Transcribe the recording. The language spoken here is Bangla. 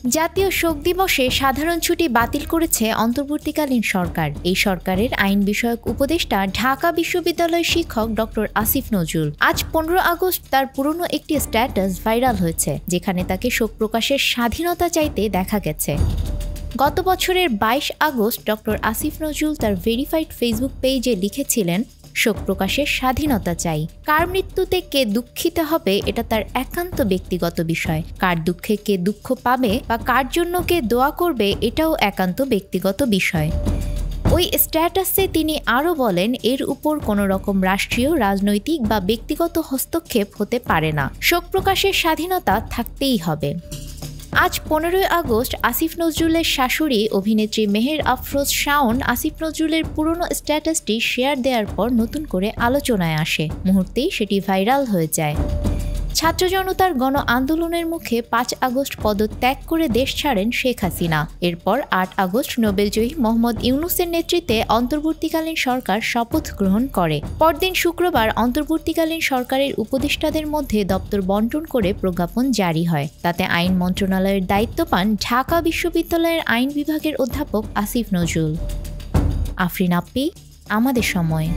জাতীয় শোক দিবসে সাধারণ ছুটি বাতিল করেছে অন্তর্বর্তীকালীন সরকার। এই সরকারের আইন বিষয়ক উপদেষ্টা ঢাকা বিশ্ববিদ্যালয়ের শিক্ষক ডক্টর আসিফ নজরুল আজ 15 আগস্ট তার পুরনো একটি স্ট্যাটাস ভাইরাল হয়েছে, যেখানে তাকে শোক প্রকাশের স্বাধীনতা চাইতে দেখা গেছে। গত বছরের 22 আগস্ট ডক্টর আসিফ নজরুল তার ভেরিফাইড ফেসবুক পেজে লিখেছিলেন, শোক প্রকাশের স্বাধীনতা চাই। কার মৃত্যুতে কে দুঃখিত হবে এটা তার একান্ত ব্যক্তিগত বিষয়। কার দুঃখে কে দুঃখ পাবে বা কার জন্য কে দোয়া করবে এটাও একান্ত ব্যক্তিগত বিষয়। ওই স্ট্যাটাসে তিনি আরও বলেন, এর উপর কোনো রকম রাষ্ট্রীয়, রাজনৈতিক বা ব্যক্তিগত হস্তক্ষেপ হতে পারে না। শোক প্রকাশের স্বাধীনতা থাকতেই হবে। আজ 15 আগস্ট আসিফ নজরুলের শাশুড়ি অভিনেত্রী মেহের আফরোজ শাওন আসিফ নজরুলের পুরনো স্ট্যাটাসটি শেয়ার দেওয়ার পর নতুন করে আলোচনায় আসে। মুহূর্তেই সেটি ভাইরাল হয়ে যায়। ছাত্র জনতার গণ আন্দোলনের মুখে 5 আগস্ট পদত্যাগ করে দেশ ছাড়েন শেখ হাসিনা। এরপর 8 আগস্ট নোবেলজয়ী মোহাম্মদ ইউনূসের নেতৃত্বে অন্তর্বর্তীকালীন সরকার শপথ গ্রহণ করে। পরদিন শুক্রবার অন্তর্বর্তীকালীন সরকারের উপদেষ্টাদের মধ্যে দপ্তর বণ্টন করে প্রজ্ঞাপন জারি হয়। তাতে আইন মন্ত্রণালয়ের দায়িত্ব পান ঢাকা বিশ্ববিদ্যালয়ের আইন বিভাগের অধ্যাপক আসিফ নজরুল। আফরিন আপি, আমাদের সময়।